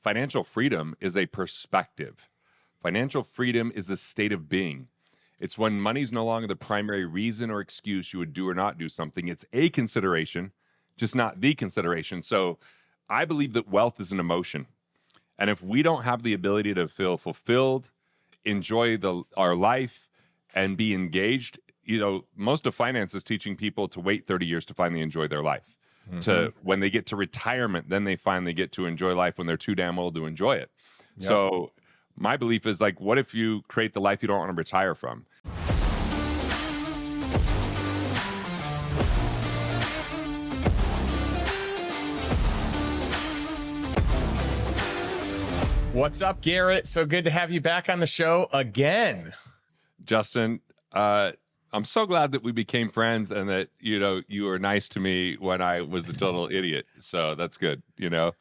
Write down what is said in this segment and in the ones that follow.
financial freedom is a perspective. Financial freedom is a state of being. It's when money's no longer the primary reason or excuse you would do or not do something. It's a consideration, just not the consideration. So I believe that wealth is an emotion. And if we don't have the ability to feel fulfilled, enjoy our life, and be engaged, most of finance is teaching people to wait 30 years to finally enjoy their life. To when they get to retirement, then they finally get to enjoy life when they're too damn old to enjoy it. Yep. So my belief is like, what if you create the life you don't want to retire from? What's up, Garrett? So good to have you back on the show again. Justin, I'm so glad that we became friends and that, you were nice to me when I was a total idiot. So that's good, And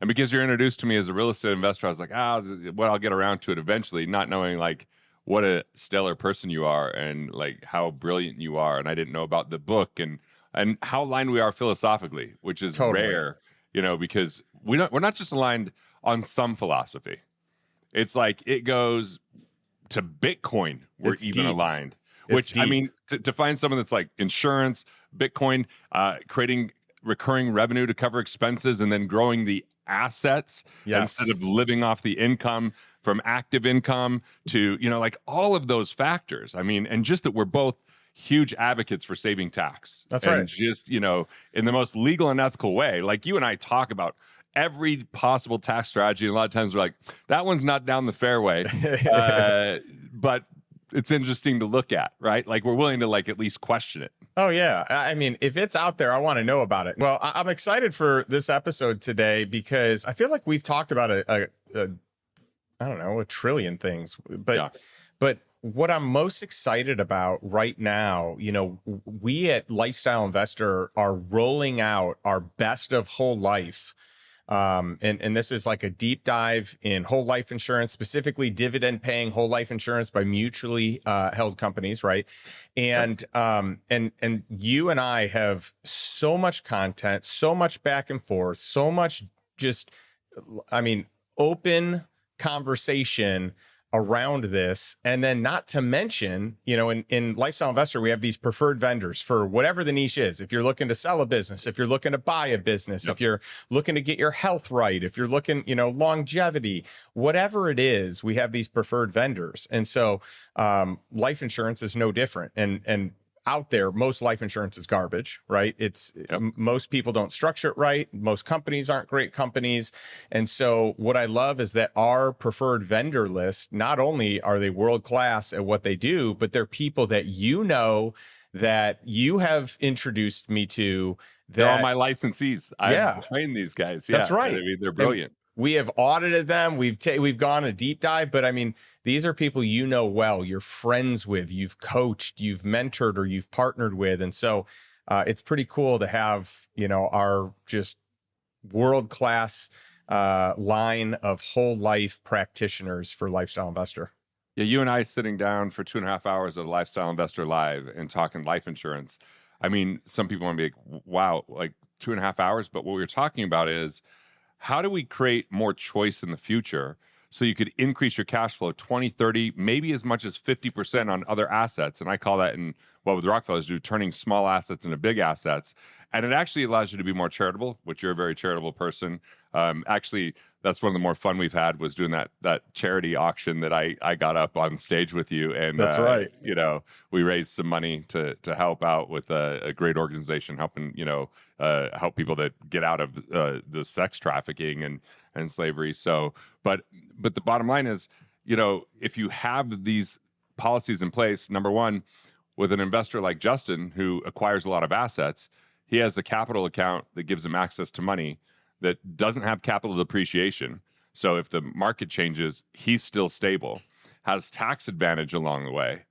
because you're introduced to me as a real estate investor, I was like, I'll get around to it eventually, not knowing like what a stellar person you are and like how brilliant you are. And I didn't know about the book and how aligned we are philosophically, which is rare, because we're not just aligned on some philosophy. It's like it goes to Bitcoin. We're even deep. Aligned. Which, I mean, to find someone that's like insurance, Bitcoin, creating recurring revenue to cover expenses and then growing the assets instead of living off the income, from active income to, like all of those factors. I mean, and just that we're both huge advocates for saving tax. That's right. And just, in the most legal and ethical way. Like you and I talk about every possible tax strategy. And a lot of times we're like, that one's not down the fairway. But it's interesting to look at, right? Like we're willing to like at least question it. Oh yeah. I mean, if it's out there, I want to know about it. Well, I'm excited for this episode today because I feel like we've talked about I don't know, a trillion things, but what I'm most excited about right now, we at Lifestyle Investor are rolling out our best of whole life. And this is like a deep dive in whole life insurance, specifically dividend paying whole life insurance by mutually held companies, right? And you and I have so much content, so much back and forth, so much open conversation around this. And then not to mention, in Lifestyle Investor, we have these preferred vendors for whatever the niche is. If you're looking to sell a business, if you're looking to buy a business, if you're looking to get your health right, if you're looking, longevity, whatever it is, we have these preferred vendors. And so life insurance is no different. And out there, most life insurance is garbage, right? Most people don't structure it right. Most companies aren't great companies. And so what I love is that our preferred vendor list, not only are they world-class at what they do, but they're people that that you have introduced me to. They're all my licensees. I've trained these guys. That's right. I mean, they're brilliant. We have audited them. We've gone a deep dive, but I mean, these are people well, you're friends with, you've coached, you've mentored, or you've partnered with. And so it's pretty cool to have, our just world-class line of whole life practitioners for Lifestyle Investor. Yeah, you and I sitting down for 2.5 hours at Lifestyle Investor Live and talking life insurance. I mean, some people want to be like, wow, like 2.5 hours. But what we were talking about is, how do we create more choice in the future so you could increase your cash flow 20, 30, maybe as much as 50% on other assets? And I call that in what with Rockefellers do, turning small assets into big assets. And it actually allows you to be more charitable, which you're a very charitable person. Actually, that's one of the more fun we've had was doing that charity auction that I got up on stage with you. And that's right. We raised some money to help out with a great organization helping, help people that get out of the sex trafficking and slavery. So, but the bottom line is, if you have these policies in place, number one, with an investor like Justin, who acquires a lot of assets, he has a capital account that gives him access to money that doesn't have capital depreciation. So if the market changes, he's still stable, has tax advantage along the way,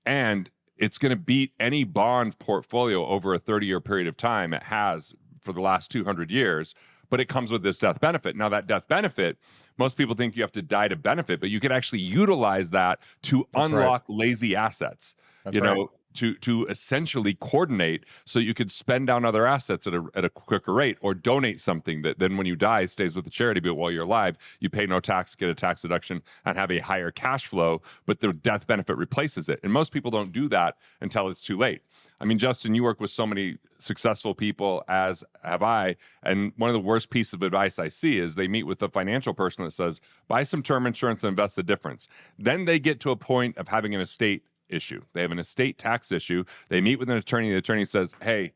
and it's going to beat any bond portfolio over a 30-year period of time it has for the last 200 years, but it comes with this death benefit. Now, that death benefit, most people think you have to die to benefit, but you can actually utilize that to unlock lazy assets. to essentially coordinate so you could spend down other assets at a quicker rate, or donate something that then when you die stays with the charity, but while you're alive you pay no tax, get a tax deduction, and have a higher cash flow, but the death benefit replaces it. And most people don't do that until it's too late. I mean, Justin, you work with so many successful people, as have I, and one of the worst pieces of advice I see is they meet with a financial person that says, buy some term insurance and invest the difference. Then they get to a point of having an estate issue. They have an estate tax issue. They meet with an attorney. The attorney says, hey,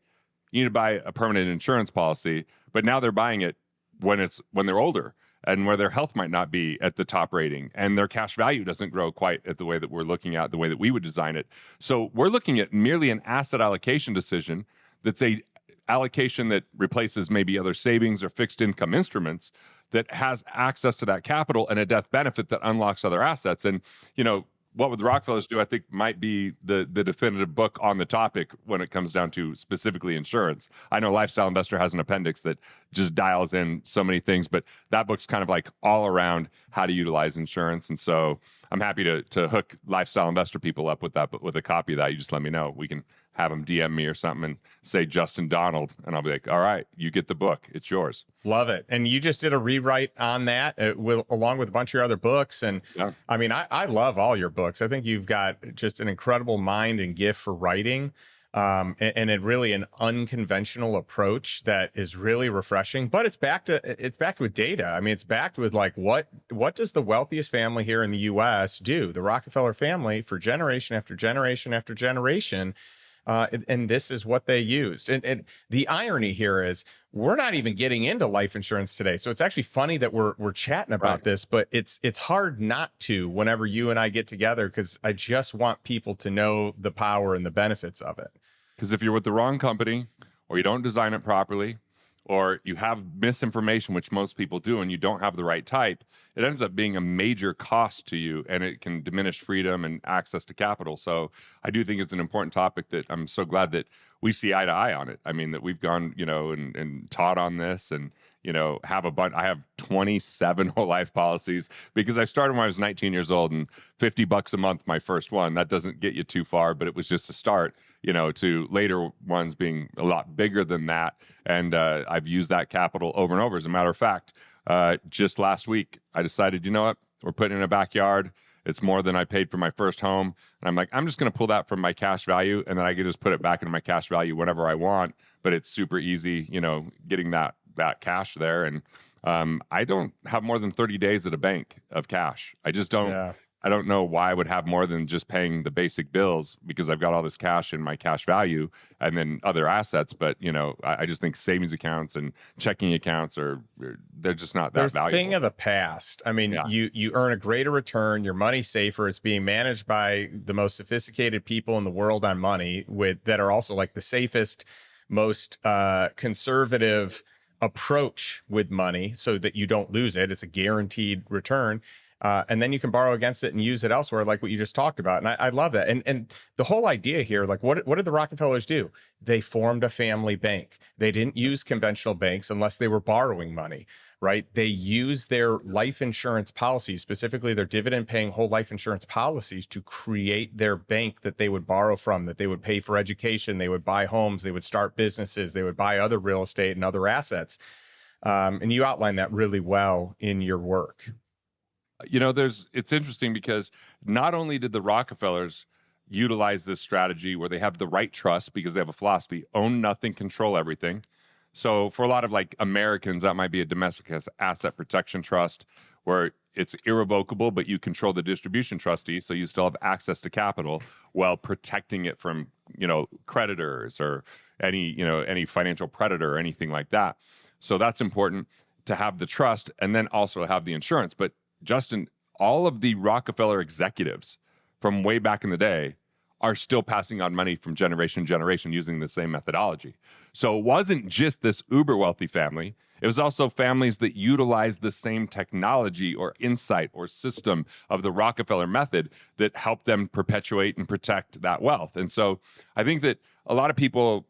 you need to buy a permanent insurance policy. But now they're buying it when they're older and where their health might not be at the top rating and their cash value doesn't grow quite at the way that we're looking at, the way that we would design it. So we're looking at merely an asset allocation decision that's a allocation that replaces maybe other savings or fixed income instruments that has access to that capital and a death benefit that unlocks other assets. And, what would the Rockefellers do, I think, might be the definitive book on the topic when it comes down to specifically insurance. I know Lifestyle Investor has an appendix that just dials in so many things, but that book's kind of like all around how to utilize insurance. And so I'm happy to hook Lifestyle Investor people up with that, but with a copy of that, you just let me know. We can have them DM me or something and say Justin Donald, and I'll be like, all right, you get the book. It's yours. Love it. And you just did a rewrite on that along with a bunch of your other books. And yeah. I mean, I love all your books. I think you've got just an incredible mind and gift for writing, and it really an unconventional approach that is really refreshing. But it's backed with data. I mean, it's backed with like what does the wealthiest family here in the U.S. do? The Rockefeller family, for generation after generation after generation. And this is what they use. And the irony here is we're not even getting into life insurance today. So it's actually funny that we're chatting about this, but it's hard not to whenever you and I get together, because I just want people to know the power and the benefits of it. Because if you're with the wrong company, or you don't design it properly, or you have misinformation, which most people do, and you don't have the right type, it ends up being a major cost to you, and it can diminish freedom and access to capital. So I do think it's an important topic that I'm so glad that we see eye to eye on it. I mean, that we've gone, and taught on this, and, have a bunch. I have 27 whole life policies because I started when I was 19 years old, and $50 a month, my first one. That doesn't get you too far, but it was just a start, to later ones being a lot bigger than that. And I've used that capital over and over. As a matter of fact, just last week, I decided, you know what, we're putting in a backyard. It's more than I paid for my first home. And I'm like, I'm just going to pull that from my cash value, and then I can just put it back into my cash value whenever I want. But it's super easy, getting that cash there. And I don't have more than 30 days at a bank of cash. I just don't. Yeah. I don't know why I would have more than just paying the basic bills, because I've got all this cash in my cash value and then other assets. But, I just think savings accounts and checking accounts they're just not that valuable. Thing of the past. I mean, yeah. you earn a greater return, your money's safer. It's being managed by the most sophisticated people in the world on money that are also like the safest, most conservative approach with money so that you don't lose it. It's a guaranteed return. And then you can borrow against it and use it elsewhere, like what you just talked about. And I love that. And the whole idea here, like what did the Rockefellers do? They formed a family bank. They didn't use conventional banks unless they were borrowing money, right? They used their life insurance policies, specifically their dividend paying whole life insurance policies, to create their bank that they would borrow from, that they would pay for education. They would buy homes. They would start businesses. They would buy other real estate and other assets. And you outline that really well in your work. It's interesting because not only did the Rockefellers utilize this strategy where they have the right trust because they have a philosophy, own nothing, control everything. So for a lot of like Americans, that might be a domestic asset protection trust where it's irrevocable, but you control the distribution trustee. So you still have access to capital while protecting it from, creditors or any financial predator or anything like that. So that's important to have the trust and then also have the insurance. But Justin, all of the Rockefeller executives from way back in the day are still passing on money from generation to generation using the same methodology. So it wasn't just this uber wealthy family. It was also families that utilized the same technology or insight or system of the Rockefeller method that helped them perpetuate and protect that wealth. And so I think that a lot of people,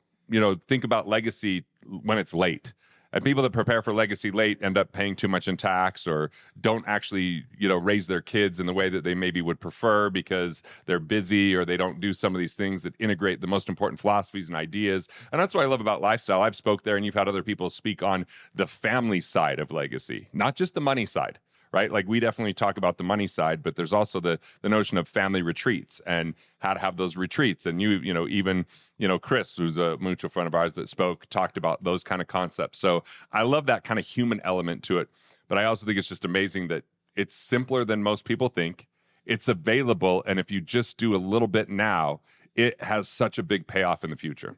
think about legacy when it's late. And people that prepare for legacy late end up paying too much in tax, or don't actually, raise their kids in the way that they maybe would prefer because they're busy, or they don't do some of these things that integrate the most important philosophies and ideas. And that's what I love about lifestyle. I've spoke there, and you've had other people speak on the family side of legacy, not just the money side. Right, like we definitely talk about the money side, but there's also the notion of family retreats and how to have those retreats. And even Chris, who's a mutual friend of ours that spoke, talked about those kind of concepts. So I love that kind of human element to it. But I also think it's just amazing that it's simpler than most people think. It's available, and if you just do a little bit now, it has such a big payoff in the future.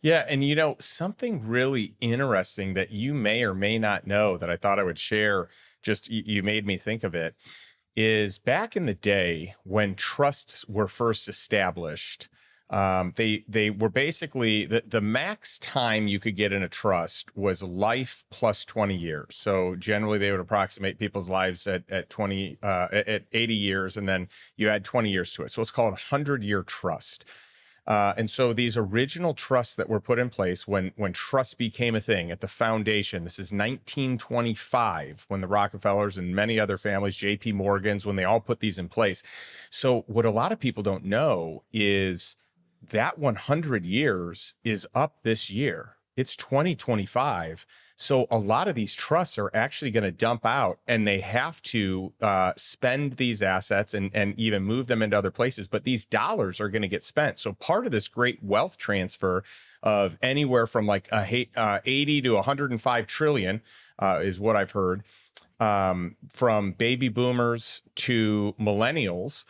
Yeah. And something really interesting that you may or may not know that I thought I would share, just you made me think of it, is back in the day when trusts were first established, they were basically the max time you could get in a trust was life plus 20 years. So generally they would approximate people's lives at 80 years, and then you add 20 years to it. So it's called a 100-year trust. And so these original trusts that were put in place when trust became a thing at the foundation, this is 1925, when the Rockefellers and many other families, JP Morgans, when they all put these in place. So what a lot of people don't know is that 100 years is up this year. It's 2025. So a lot of these trusts are actually going to dump out, and they have to spend these assets and even move them into other places. But these dollars are going to get spent. So part of this great wealth transfer of anywhere from like 80 to 105 trillion is what I've heard, from baby boomers to millennials,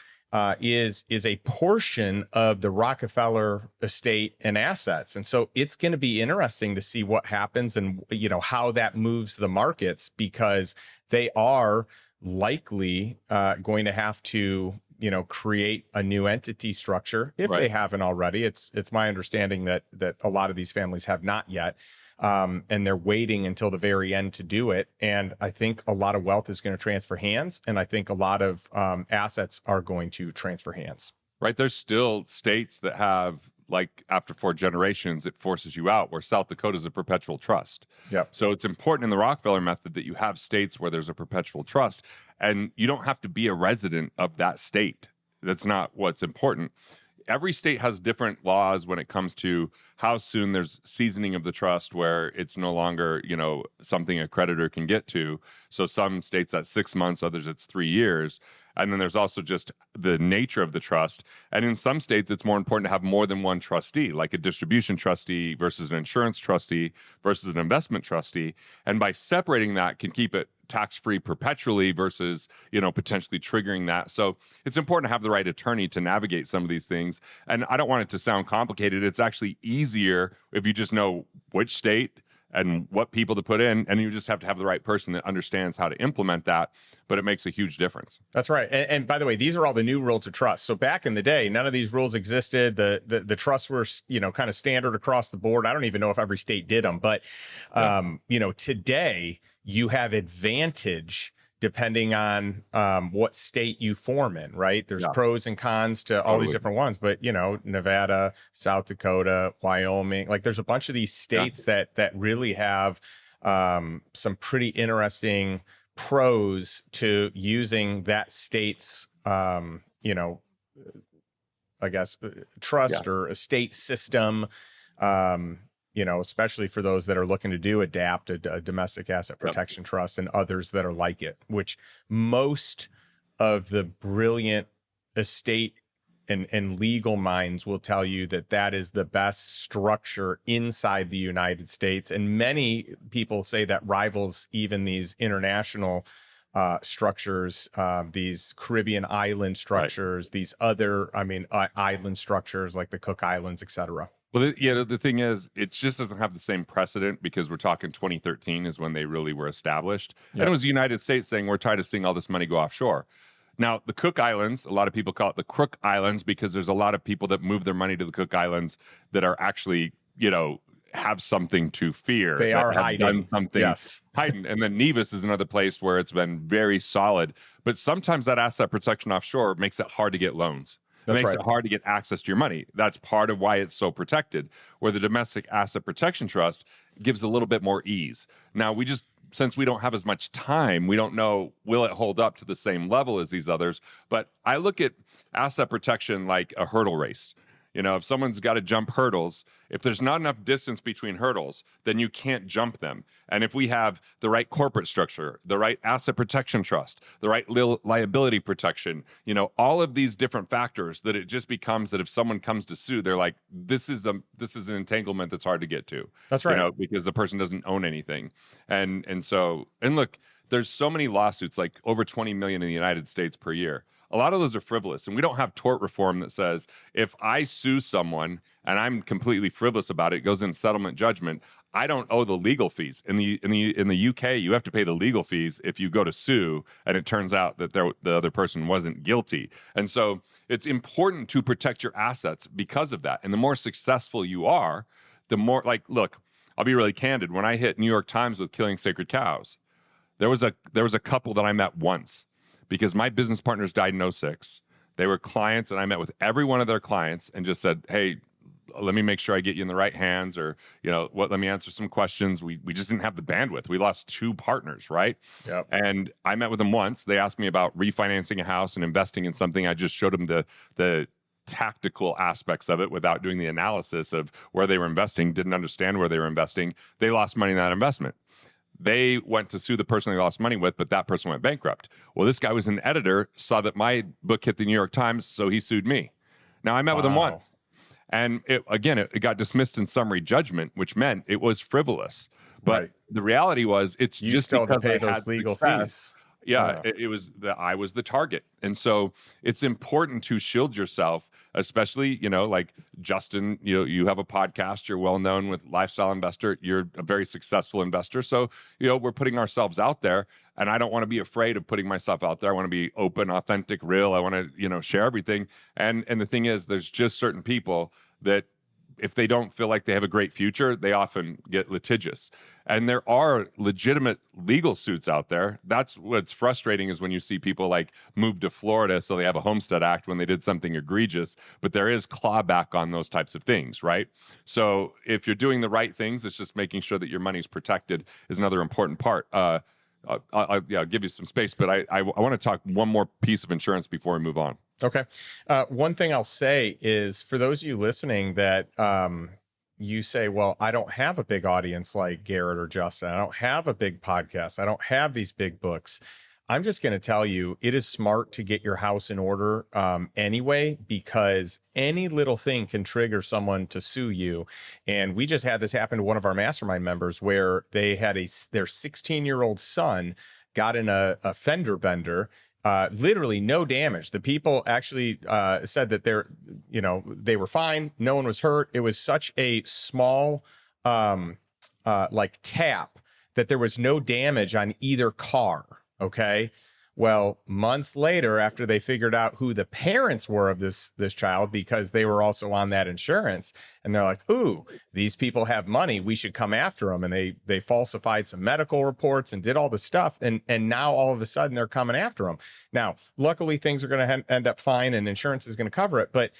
is a portion of the Rockefeller estate and assets. And so it's going to be interesting to see what happens and, how that moves the markets, because they are likely going to have to, create a new entity structure if they haven't already. It's my understanding that a lot of these families have not yet. And they're waiting until the very end to do it. And I think a lot of wealth is going to transfer hands. And I think a lot of assets are going to transfer hands. Right. There's still states that have, like, after 4 generations, it forces you out, where South Dakota is a perpetual trust. Yep. So it's important in the Rockefeller method that you have states where there's a perpetual trust, and you don't have to be a resident of that state. That's not what's important. Every state has different laws when it comes to how soon there's seasoning of the trust, where it's no longer, something a creditor can get to. So some states that's 6 months, others it's 3 years. And then there's also just the nature of the trust. And in some states, it's more important to have more than one trustee, like a distribution trustee versus an insurance trustee versus an investment trustee. And by separating that, can keep it tax-free perpetually versus, potentially triggering that. So it's important to have the right attorney to navigate some of these things. And I don't want it to sound complicated. It's actually easier if you just know which state and what people to put in, and you just have to have the right person that understands how to implement that. But it makes a huge difference. That's right. And by the way, these are all the new rules of trust. So back in the day, none of these rules existed. The trusts were, kind of standard across the board. I don't even know if every state did them, but today you have advantage depending on what state you form in, right? There's pros and cons to all these different ones, but Nevada, South Dakota, Wyoming, like there's a bunch of these states that really have some pretty interesting pros to using that state's, I guess, trust or estate system, especially for those that are looking to adapt a domestic asset protection trust, and others that are like it, which most of the brilliant estate and legal minds will tell you that is the best structure inside the United States. And many people say that rivals even these international structures, these Caribbean island structures, these other, island structures like the Cook Islands, et cetera. Well, the thing is, it just doesn't have the same precedent, because we're talking 2013 is when they really were established. And it was the United States saying, we're trying to seeing all this money go offshore. Now, the Cook Islands, a lot of people call it the Crook Islands, because there's a lot of people that move their money to the Cook Islands that are actually, have something to fear. They are hiding. Hiding. And then Nevis is another place where it's been very solid. But sometimes that asset protection offshore makes it hard to get loans. It That's makes right. it hard to get access to your money. That's part of why it's so protected, where the domestic asset protection trust gives a little bit more ease. Now, since we don't have as much time, we don't know, will it hold up to the same level as these others? But I look at asset protection like a hurdle race. If someone's got to jump hurdles, if there's not enough distance between hurdles, then you can't jump them. And if we have the right corporate structure, the right asset protection trust, the right liability protection, all of these different factors, that it just becomes that if someone comes to sue, they're like, this is an entanglement that's hard to get to. That's right. Because the person doesn't own anything. And look, there's so many lawsuits, like over 20 million in the United States per year. A lot of those are frivolous, and we don't have tort reform that says if I sue someone and I'm completely frivolous about it, it goes in settlement judgment, I don't owe the legal fees. In the UK, you have to pay the legal fees if you go to sue and it turns out that the other person wasn't guilty. And so it's important to protect your assets because of that. And the more successful you are, the more, like, look, I'll be really candid. When I hit New York Times with killing sacred cows, there was a couple that I met once, because my business partners died in '06. They were clients, and I met with every one of their clients and just said, hey, let me make sure I get you in the right hands, or, let me answer some questions. We just didn't have the bandwidth. We lost 2 partners, right? Yep. And I met with them once. They asked me about refinancing a house and investing in something. I just showed them the tactical aspects of it without doing the analysis of where they were investing, didn't understand where they were investing. They lost money in that investment. They went to sue the person they lost money with, but that person went bankrupt. Well, this guy was an editor, saw that my book hit the New York Times, so he sued me. Now, I met with him once, and it got dismissed in summary judgment, which meant it was frivolous. But the reality was, it's you just still because have to pay I those had legal success. fees. Yeah, it was that I was the target. And so it's important to shield yourself, especially, like Justin, you have a podcast, you're well known with Lifestyle Investor, you're a very successful investor. So, we're putting ourselves out there, and I don't want to be afraid of putting myself out there. I want to be open, authentic, real. I want to, share everything. And the thing is, there's just certain people that, if they don't feel like they have a great future, they often get litigious. And there are legitimate legal suits out there. That's what's frustrating, is when you see people like move to Florida so they have a Homestead Act when they did something egregious, but there is clawback on those types of things, right? So if you're doing the right things, it's just making sure that your money's protected is another important part. I'll give you some space, but I want to talk one more piece of insurance before we move on. Okay. One thing I'll say is, for those of you listening that you say, well, I don't have a big audience like Garrett or Justin. I don't have a big podcast. I don't have these big books. I'm just going to tell you, it is smart to get your house in order anyway, because any little thing can trigger someone to sue you. And we just had this happen to one of our mastermind members, where they had their 16-year-old son got in a fender bender. Literally no damage. The people actually said that they were fine. No one was hurt. It was such a small like tap that there was no damage on either car. Okay. Well, months later, after they figured out who the parents were of this child, because they were also on that insurance, and they're like, ooh, these people have money, we should come after them. And they falsified some medical reports and did all the stuff. And now all of a sudden they're coming after them. Now, luckily things are going to end up fine, and insurance is going to cover it. But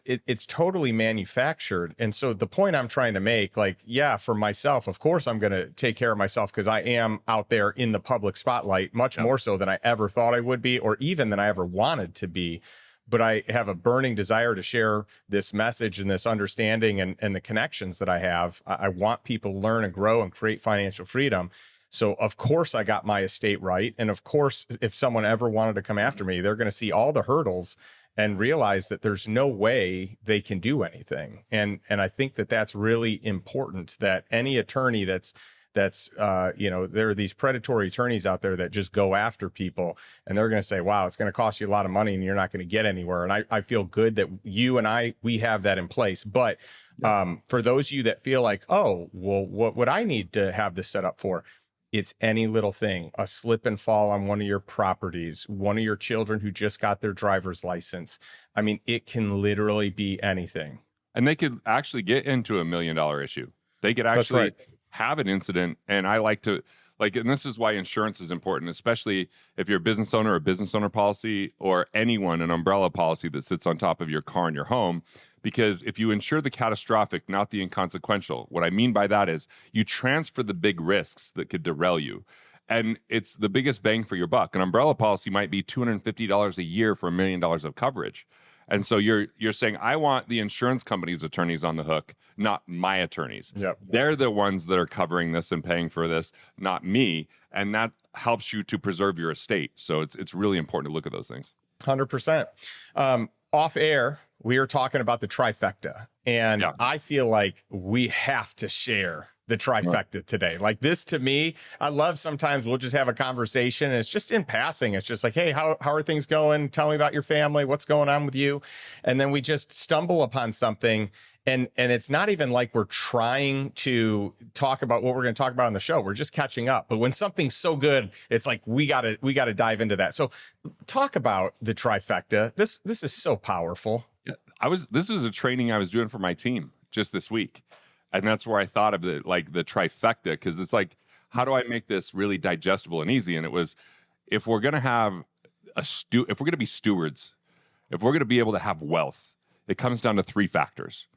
it's totally manufactured. And so the point I'm trying to make, like, yeah, for myself, of course, I'm going to take care of myself, because I am out there in the public spotlight, much more so than I ever thought I would be, or even than I ever wanted to be. But I have a burning desire to share this message and this understanding and the connections that I have. I want people to learn and grow and create financial freedom. So of course I got my estate right. And of course, if someone ever wanted to come after me, they're going to see all the hurdles and realize that there's no way they can do anything. And I think that that's really important, that any attorney that's there are these predatory attorneys out there that just go after people, and they're going to say, wow, it's going to cost you a lot of money and you're not going to get anywhere. And I feel good that you and we have that in place. But for those of you that feel like, oh, well, what would I need to have this set up for? It's any little thing, a slip and fall on one of your properties, one of your children who just got their driver's license. I mean, it can literally be anything. And they could actually get into $1 million issue. They could actually have an incident. And I like to, Like, and this is why insurance is important, especially if you're a business owner, a business owner policy, or anyone, an umbrella policy that sits on top of your car and your home. Because if you insure the catastrophic, not the inconsequential, what I mean by that is you transfer the big risks that could derail you. And it's the biggest bang for your buck. An umbrella policy might be $250 a year for $1 million of coverage. And so you're saying, I want the insurance company's attorneys on the hook, not my attorneys. Yep. They're the ones that are covering this and paying for this, not me. And that helps you to preserve your estate. So it's really important to look at those things. 100%. Off air, we are talking about the trifecta. And I feel like we have to share the trifecta today. Like this, to me, I love sometimes we'll just have a conversation and it's just in passing. It's just like, hey, how are things going? Tell me about your family. What's going on with you? And then we just stumble upon something. And it's not even like we're trying to talk about what we're going to talk about on the show. We're just catching up. But when something's so good, it's like we gotta dive into that. So talk about the trifecta. This is so powerful. This was a training I was doing for my team just this week. And that's where I thought of the trifecta, because it's like, how do I make this really digestible and easy? And it was, if we're going to have if we're going to be stewards, if we're going to be able to have wealth, it comes down to 3 factors.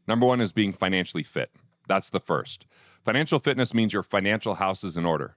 Number 1 is being financially fit. That's the first. Financial fitness means your financial house is in order.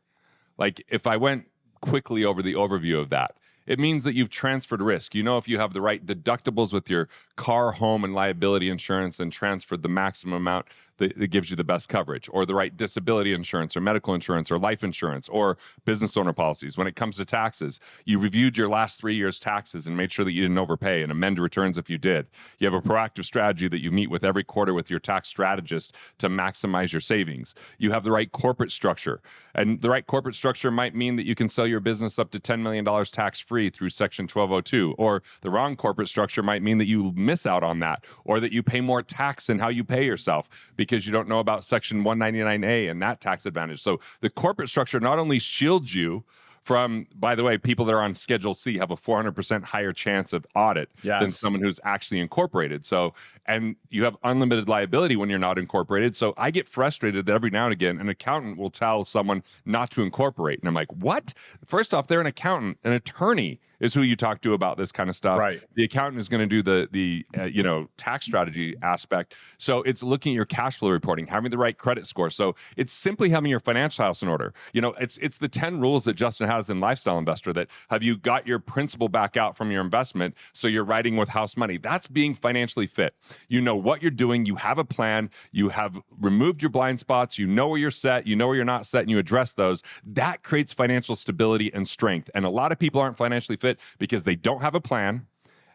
Like if I went quickly over the overview of that, it means that you've transferred risk. You know, if you have the right deductibles with your car, home, and liability insurance and transferred the maximum amount that gives you the best coverage, or the right disability insurance or medical insurance or life insurance or business owner policies. When it comes to taxes, you reviewed your last 3 years' taxes and made sure that you didn't overpay and amend returns if you did. You have a proactive strategy that you meet with every quarter with your tax strategist to maximize your savings. You have the right corporate structure. And the right corporate structure might mean that you can sell your business up to $10 million tax-free through Section 1202. Or the wrong corporate structure might mean that you miss out on that, or that you pay more tax in how you pay yourself because you don't know about Section 199A and that tax advantage. So the corporate structure not only shields you from, by the way, people that are on Schedule C have a 400% higher chance of audit than someone who's actually incorporated. So, and you have unlimited liability when you're not incorporated. So I get frustrated that every now and again, an accountant will tell someone not to incorporate. And I'm like, what? First off, they're an accountant. An attorney is who you talk to about this kind of stuff. Right. The accountant is going to do the tax strategy aspect. So it's looking at your cash flow reporting, having the right credit score. So it's simply having your financial house in order. You know, it's the 10 rules that Justin has in Lifestyle Investor. That have you got your principal back out from your investment, so you're riding with house money. That's being financially fit. You know what you're doing. You have a plan. You have removed your blind spots. You know where you're set. You know where you're not set, and you address those. That creates financial stability and strength. And a lot of people aren't financially fit because they don't have a plan,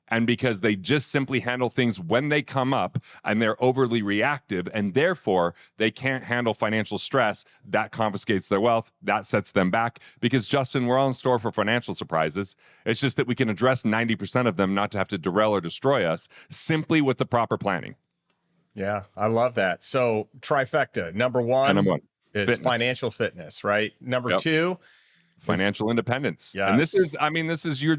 and because they just simply handle things when they come up, and they're overly reactive, and therefore they can't handle financial stress. That confiscates their wealth. That sets them back, because Justin, we're all in store for financial surprises. It's just that we can address 90% of them, not to have to derail or destroy us, simply with the proper planning. Yeah, I love that. So trifecta, number one is fitness. Financial fitness, right? Number 2, financial independence. Yes. And this is your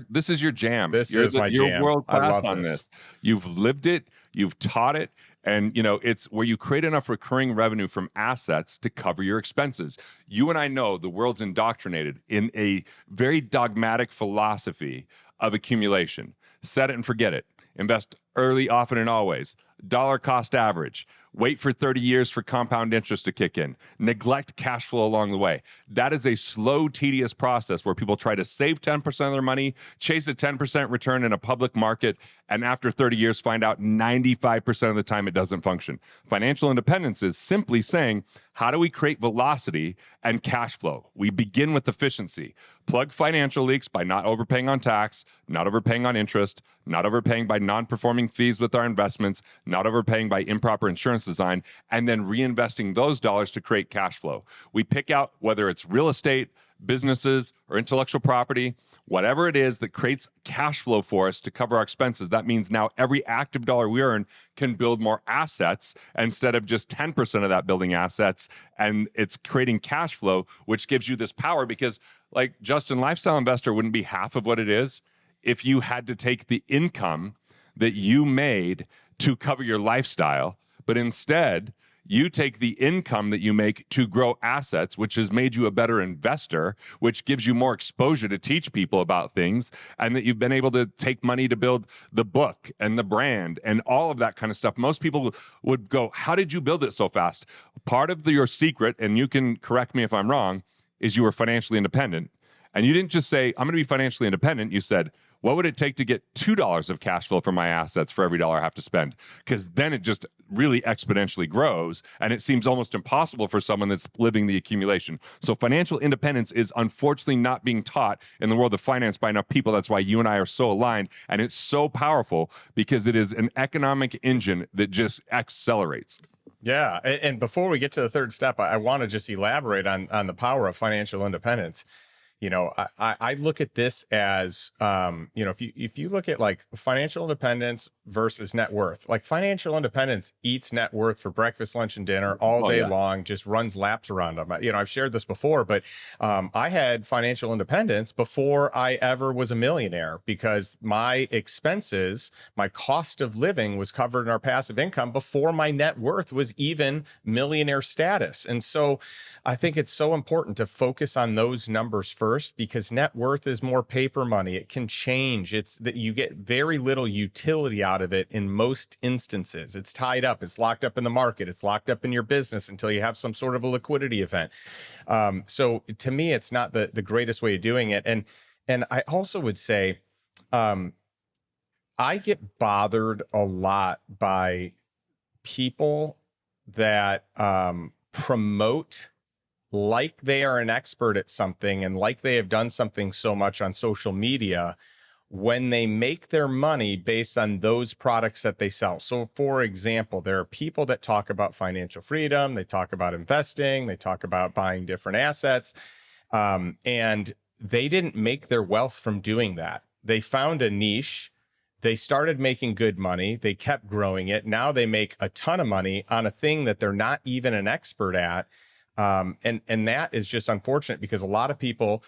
jam. This is my jam. You're world class on this. this. You've lived it, you've taught it, and you know, it's where you create enough recurring revenue from assets to cover your expenses. You and I know the world's indoctrinated in a very dogmatic philosophy of accumulation. Set it and forget it. Invest early, often, and always. Dollar cost average. Wait for 30 years for compound interest to kick in. Neglect cash flow along the way. That is a slow, tedious process where people try to save 10% of their money, chase a 10% return in a public market, and after 30 years find out 95% of the time it doesn't function. Financial independence is simply saying, how do we create velocity and cash flow? We begin with efficiency. Plug financial leaks by not overpaying on tax, not overpaying on interest, not overpaying by non-performing fees with our investments, not overpaying by improper insurance design, and then reinvesting those dollars to create cash flow. We pick out whether it's real estate, businesses, or intellectual property, whatever it is that creates cash flow for us to cover our expenses. That means now every active dollar we earn can build more assets instead of just 10% of that building assets. And it's creating cash flow, which gives you this power, because like Justin, Lifestyle Investor wouldn't be half of what it is if you had to take the income that you made to cover your lifestyle, but instead You take the income that you make to grow assets, which has made you a better investor, which gives you more exposure to teach people about things, and that you've been able to take money to build the book and the brand and all of that kind of stuff. Most people would go, how did you build it so fast? Part of your secret, and you can correct me if I'm wrong, is you were financially independent. And you didn't just say, I'm going to be financially independent. You said, what would it take to get $2 of cash flow from my assets for every dollar I have to spend? Because then it just really exponentially grows, and it seems almost impossible for someone that's living the accumulation. So financial independence is unfortunately not being taught in the world of finance by enough people. That's why you and I are so aligned, and it's so powerful because it is an economic engine that just accelerates. Yeah. And before we get to the third step, I want to just elaborate on the power of financial independence. You know, I look at this as, you know, if you look at like financial independence versus net worth, like financial independence eats net worth for breakfast, lunch, and dinner all day long, just runs laps around them. You know, I've shared this before, but I had financial independence before I ever was a millionaire because my expenses, my cost of living was covered in our passive income before my net worth was even millionaire status. And so I think it's so important to focus on those numbers first, because net worth is more paper money. It can change. It's that you get very little utility out of it in most instances. It's tied up. It's locked up in the market. It's locked up in your business until you have some sort of a liquidity event. So to me, it's not the greatest way of doing it. And I also would say, I get bothered a lot by people that promote like they are an expert at something and like they have done something so much on social media when they make their money based on those products that they sell. So for example, there are people that talk about financial freedom, they talk about investing, they talk about buying different assets, and they didn't make their wealth from doing that. They found a niche, they started making good money, they kept growing it. Now they make a ton of money on a thing that they're not even an expert at. And that is just unfortunate because a lot of people,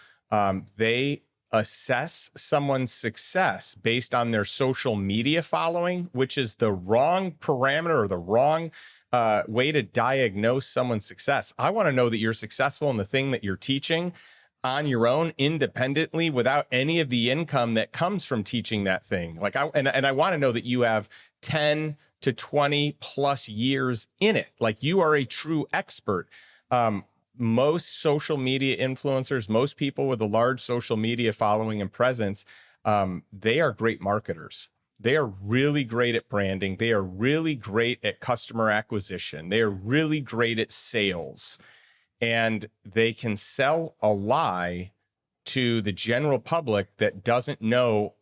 they assess someone's success based on their social media following, which is the wrong parameter or the wrong way to diagnose someone's success. I want to know that you're successful in the thing that you're teaching on your own, independently, without any of the income that comes from teaching that thing. Like I want to know that you have 10 to 20 plus years in it. Like you are a true expert. Most social media influencers, most people with a large social media following and presence, they are great marketers. They are really great at branding. They are really great at customer acquisition. They are really great at sales. And they can sell a lie to the general public that doesn't know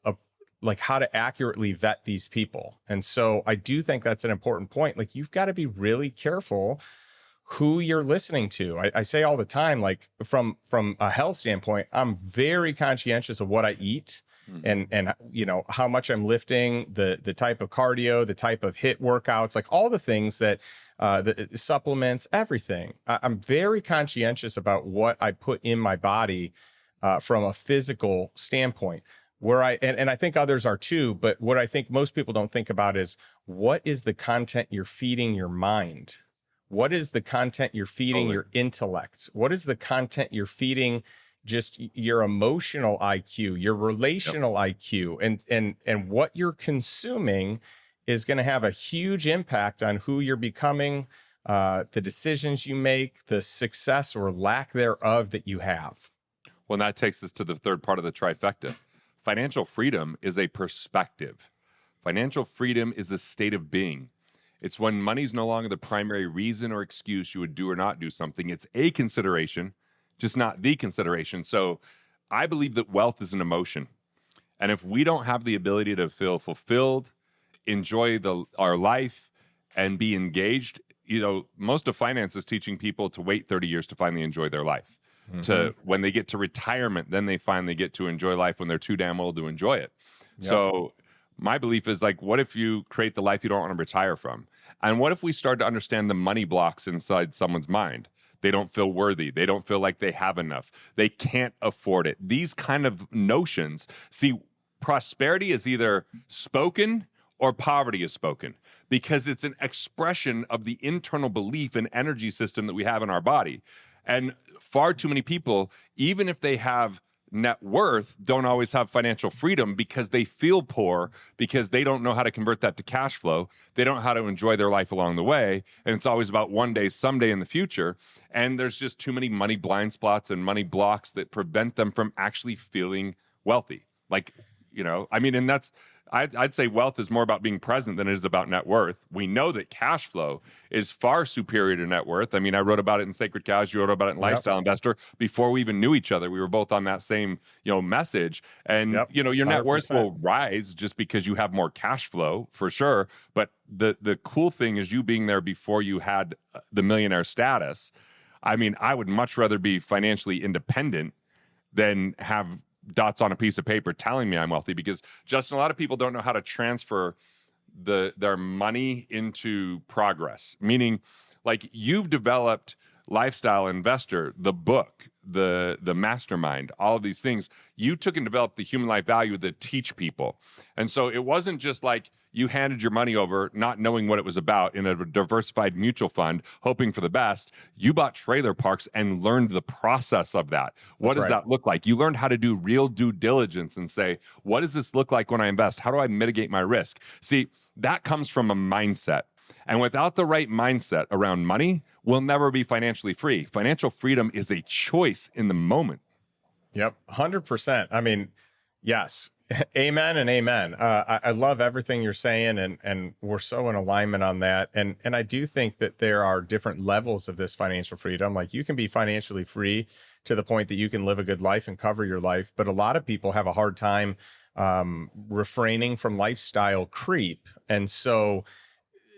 like how to accurately vet these people. And so I do think that's an important point. Like you've got to be really careful who you're listening to. I say all the time, like from a health standpoint, I'm very conscientious of what I eat and you know, how much I'm lifting, the type of cardio, the type of HIIT workouts, like all the things that the supplements, everything. I'm very conscientious about what I put in my body from a physical standpoint. Where and I think others are too, but what I think most people don't think about is what is the content you're feeding your mind? What is the content you're feeding your intellect? What is the content you're feeding just your emotional IQ, your relational IQ, and what you're consuming is going to have a huge impact on who you're becoming, the decisions you make, the success or lack thereof that you have. Well, that takes us to the third part of the trifecta. Financial freedom is a perspective. Financial freedom is a state of being. It's when money's no longer the primary reason or excuse you would do or not do something. It's a consideration, just not the consideration. So I believe that wealth is an emotion. And if we don't have the ability to feel fulfilled, enjoy our life, and be engaged, you know, most of finance is teaching people to wait 30 years to finally enjoy their life. To when they get to retirement, then they finally get to enjoy life when they're too damn old to enjoy it. Yep. So my belief is like, what if you create the life you don't want to retire from? And what if we start to understand the money blocks inside someone's mind? They don't feel worthy. They don't feel like they have enough. They can't afford it. These kind of notions. See, prosperity is either spoken or poverty is spoken, because it's an expression of the internal belief and energy system that we have in our body. And far too many people, even if they have net worth, don't always have financial freedom because they feel poor, because they don't know how to convert that to cash flow. They don't know how to enjoy their life along the way. And it's always about one day, someday in the future. And there's just too many money blind spots and money blocks that prevent them from actually feeling wealthy. Like, I mean, and I'd say wealth is more about being present than it is about net worth. We know that cash flow is far superior to net worth. I mean, I wrote about it in Sacred Cows. You wrote about it in Lifestyle Investor. Before we even knew each other, we were both on that same, message. And, your net worth 100%. will rise just because you have more cash flow, for sure. But the cool thing is you being there before you had the millionaire status. I mean, I would much rather be financially independent than have dots on a piece of paper telling me I'm wealthy, because Justin, a lot of people don't know how to transfer their money into progress. Meaning, like, you've developed Lifestyle Investor, the book, the mastermind, all of these things. You took and developed the human life value to teach people. And so it wasn't just like you handed your money over, not knowing what it was about, in a diversified mutual fund, hoping for the best. You bought trailer parks and learned the process of that. What does that look like? You learned how to do real due diligence and say, what does this look like when I invest? How do I mitigate my risk? See, that comes from a mindset. And without the right mindset around money, we'll never be financially free. Financial freedom is a choice in the moment. Yep, 100%. I mean, yes, amen and amen. I love everything you're saying, and we're so in alignment on that. And I do think that there are different levels of this financial freedom. Like, you can be financially free to the point that you can live a good life and cover your life, but a lot of people have a hard time refraining from lifestyle creep, and so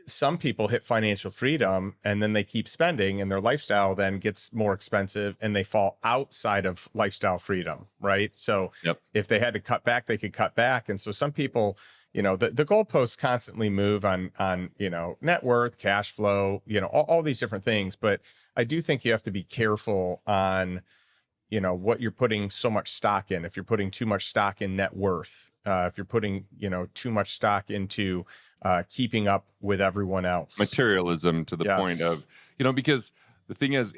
some people hit financial freedom and then they keep spending, and their lifestyle then gets more expensive and they fall outside of lifestyle freedom, right? So if they had to cut back, they could cut back. And so some people, the goalposts constantly move on, net worth, cash flow, all these different things. But I do think you have to be careful on, what you're putting so much stock in. If you're putting too much stock in net worth, if you're putting, too much stock into keeping up with everyone else. Materialism to the point of, because the thing is,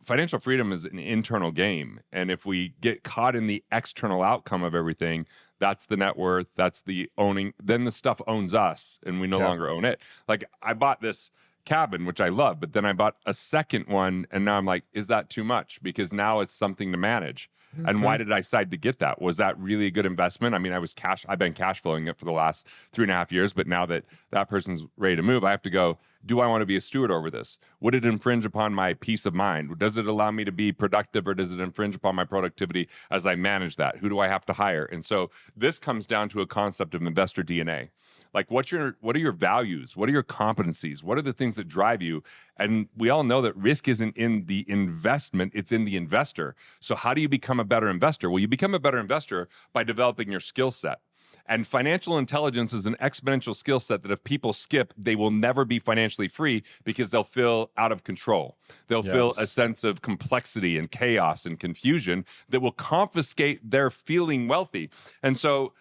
financial freedom is an internal game. And if we get caught in the external outcome of everything, that's the net worth, that's the owning, then the stuff owns us and we no longer own it. Like, I bought this cabin, which I love, but then I bought a second one, and now I'm like, is that too much? Because now it's something to manage. And why did I decide to get that? Was that really a good investment? I mean, I've been cash flowing it for the last 3.5 years, but now that that person's ready to move, I have to go, do I want to be a steward over this? Would it infringe upon my peace of mind? Does it allow me to be productive, or does it infringe upon my productivity as I manage that? Who do I have to hire? And so this comes down to a concept of investor DNA. Like, what are your values? What are your competencies? What are the things that drive you? And we all know that risk isn't in the investment, it's in the investor. So how do you become a better investor? Well, you become a better investor by developing your skill set. And financial intelligence is an exponential skill set that if people skip, they will never be financially free, because they'll feel out of control. They'll feel a sense of complexity and chaos and confusion that will confiscate their feeling wealthy. And so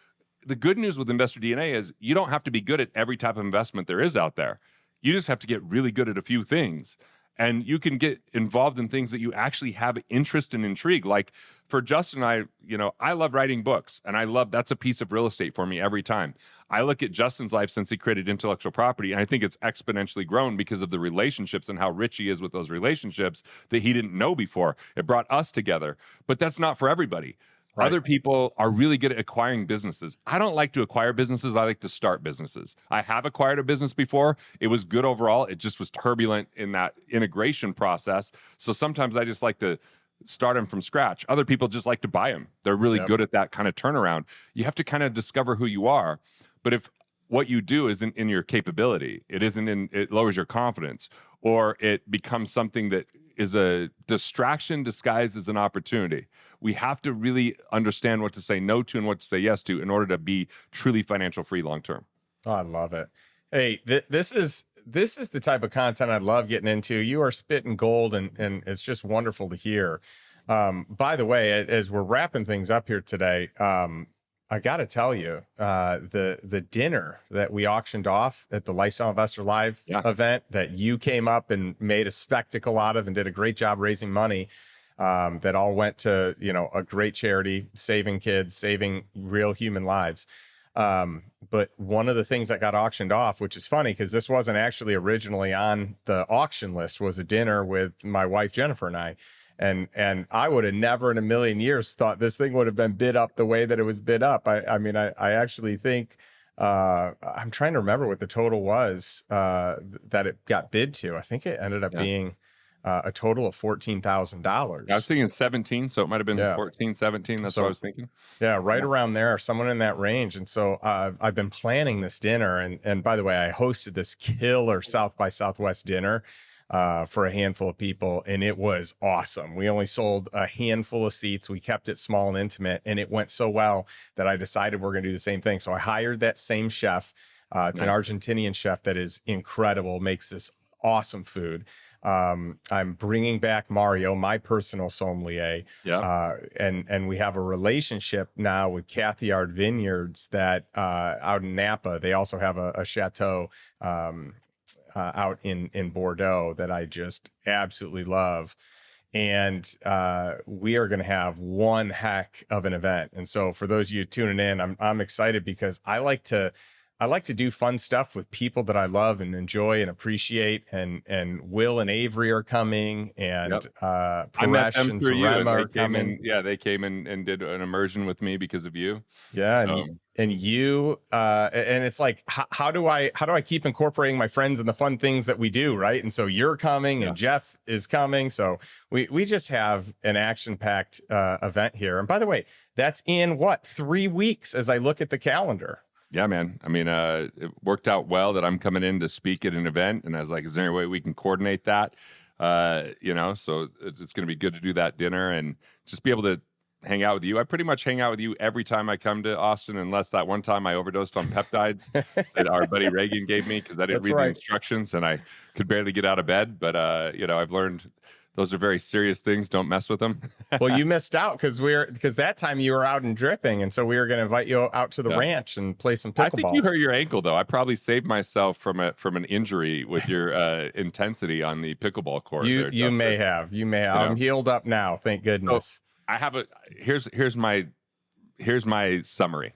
the good news with Investor DNA is you don't have to be good at every type of investment there is out there. You just have to get really good at a few things. And you can get involved in things that you actually have interest and intrigue. Like for Justin and I, I love writing books, and that's a piece of real estate for me every time. I look at Justin's life since he created intellectual property, and I think it's exponentially grown because of the relationships and how rich he is with those relationships that he didn't know before. It brought us together, but that's not for everybody. Right. Other people are really good at acquiring businesses. I don't like to acquire businesses. I like to start businesses. I have acquired a business before. It was good overall. It just was turbulent in that integration process. So sometimes I just like to start them from scratch. Other people just like to buy them. They're really good at that kind of turnaround. You have to kind of discover who you are. But if what you do isn't in your capability, it lowers your confidence, or it becomes something that is a distraction disguised as an opportunity. We have to really understand what to say no to and what to say yes to in order to be truly financial free long term. Oh, I love it. Hey, this is the type of content I love getting into. You are spitting gold, and it's just wonderful to hear. By the way, as we're wrapping things up here today, I got to tell you, the dinner that we auctioned off at the Lifestyle Investor Live Yeah. event that you came up and made a spectacle out of and did a great job raising money, that all went to, you know, a great charity, saving kids, saving real human lives. But one of the things that got auctioned off, which is funny because this wasn't actually originally on the auction list, was a dinner with my wife Jennifer and I. And I would have never in a million years thought this thing would have been bid up the way that it was bid up. I mean, I actually think, I'm trying to remember what the total was, that it got bid to. I think it ended up being a total of $14,000. I was thinking 17, so it might have been 14, 17. That's what I was thinking. Yeah, right around there, someone in that range. And so I've been planning this dinner. And by the way, I hosted this killer South by Southwest dinner for a handful of people, and it was awesome. We only sold a handful of seats. We kept it small and intimate, and it went so well that I decided we're going to do the same thing. So I hired that same chef. It's an Argentinian chef that is incredible, makes this awesome food. I'm bringing back Mario, my personal sommelier. And we have a relationship now with Cathayard Vineyards that out in Napa. They also have a chateau out in Bordeaux that I just absolutely love. And we are going to have one heck of an event. And so for those of you tuning in, I'm excited because I like to do fun stuff with people that I love and enjoy and appreciate. And Will and Avery are coming, and Paresh and Sarema are coming. They came in and did an immersion with me because of you. Yeah, so. and you, and it's like, how do I keep incorporating my friends and the fun things that we do, right? And so you're coming, and Jeff is coming. So we just have an action-packed event here. And by the way, that's in 3 weeks as I look at the calendar. Yeah, man. I mean, it worked out well that I'm coming in to speak at an event, and I was like, is there any way we can coordinate that? You know, so it's going to be good to do that dinner and just be able to hang out with you. I pretty much hang out with you every time I come to Austin, unless that one time I overdosed on peptides that our buddy Reagan gave me because I didn't read the instructions and I could barely get out of bed. But, you know, I've learned those are very serious things. Don't mess with them. Well, you missed out because that time you were out and dripping. And so we were going to invite you out to the ranch and play some pickleball. I think you hurt your ankle, though. I probably saved myself from an injury with your intensity on the pickleball court. You may have. I'm healed up now. Thank goodness. So I have here's my summary.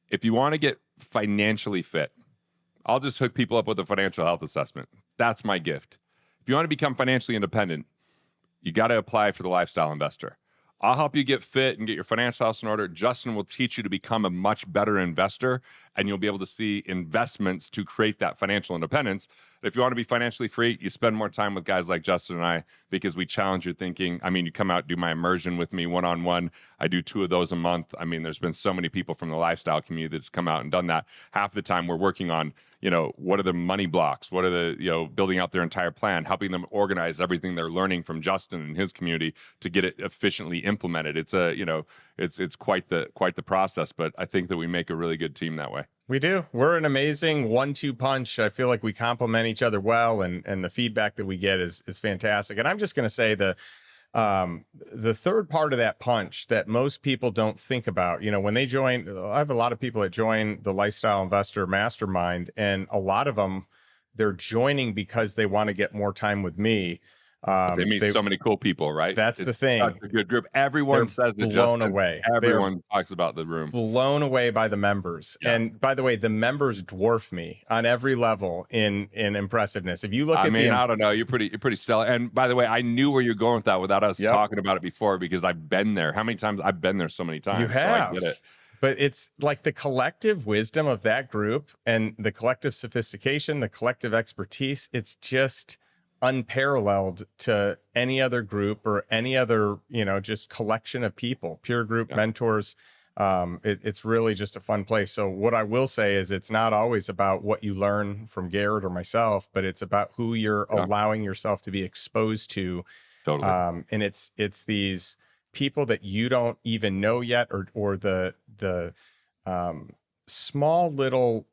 If you want to get financially fit, I'll just hook people up with a financial health assessment. That's my gift. If you want to become financially independent, you got to apply for the Lifestyle Investor. I'll help you get fit and get your financial house in order. Justin will teach you to become a much better investor, and you'll be able to see investments to create that financial independence. If you want to be financially free, you spend more time with guys like Justin and I because we challenge your thinking. I mean, you come out, do my immersion with me one-on-one. I do 2 of those a month. I mean, there's been so many people from the lifestyle community that's come out and done that. Half the time we're working on, you know, what are the money blocks? What are the, you know, building out their entire plan, helping them organize everything they're learning from Justin and his community to get it efficiently implemented. It's a, you know, it's quite the process, but I think that we make a really good team that way. We do. We're an amazing 1-2 punch. I feel like we complement each other well, and the feedback that we get is fantastic. And I'm just going to say the third part of that punch that most people don't think about, you know, when they join, I have a lot of people that join the Lifestyle Investor Mastermind, and a lot of them, they're joining because they want to get more time with me. They meet so many cool people, right? That's the thing. Such a good group. Everyone says that. Blown away. Everyone talks about the room. Blown away by the members. Yeah. And by the way, the members dwarf me on every level in impressiveness. If you look I don't know. You're pretty stellar. And by the way, I knew where you're going with that without us talking about it before, because I've been there. How many times? I've been there so many times. You have. So I get it. But it's like the collective wisdom of that group and the collective sophistication, the collective expertise. It's just unparalleled to any other group or any other, you know, just collection of people, peer group, mentors. It's really just a fun place. So what I will say is it's not always about what you learn from Garrett or myself, but it's about who you're allowing yourself to be exposed to. Totally. And it's these people that you don't even know yet, or the small little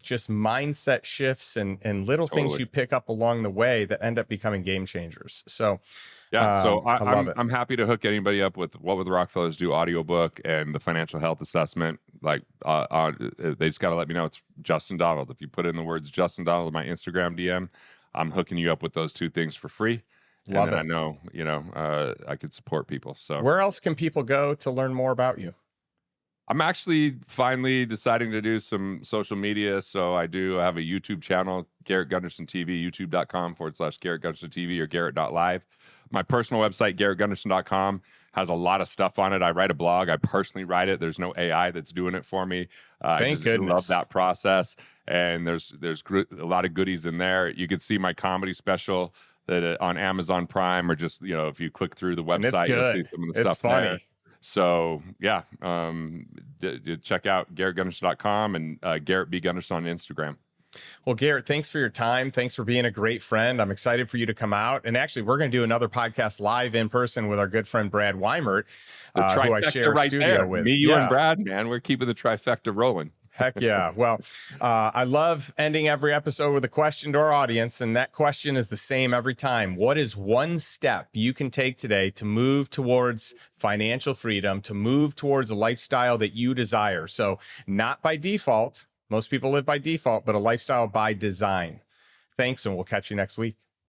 just mindset shifts and little things Totally. you pick up along the way that end up becoming game changers. So Yeah, so I love it. I'm happy to hook anybody up with What Would the Rockefellers Do audiobook and the financial health assessment. Like, they just got to let me know it's Justin Donald. If you put in the words Justin Donald in my Instagram DM, I'm hooking you up with those two things for free. Love and it. I know, I could support people. So Where else can people go to learn more about you? I'm actually finally deciding to do some social media. So I have a YouTube channel, Garrett Gunderson TV, youtube.com/Garrett Gunderson TV or Garrett.live. My personal website, GarrettGunderson.com, has a lot of stuff on it. I write a blog. I personally write it. There's no AI that's doing it for me. I Thank just goodness. love that process. And there's a lot of goodies in there. You can see my comedy special that on Amazon Prime, or just, if you click through the And it's website, you'll see good. some of the It's stuff funny. there. So yeah, check out GarrettGunderson.com and Garrett B. Gunderson on Instagram. Well, Garrett, thanks for your time. Thanks for being a great friend. I'm excited for you to come out. And actually, we're going to do another podcast live in person with our good friend Brad Weimert, who I share a studio with. Me, you, and Brad, man, we're keeping the trifecta rolling. Heck yeah. Well, I love ending every episode with a question to our audience. And that question is the same every time. What is one step you can take today to move towards financial freedom, to move towards a lifestyle that you desire? So not by default. Most people live by default, but a lifestyle by design. Thanks, and we'll catch you next week.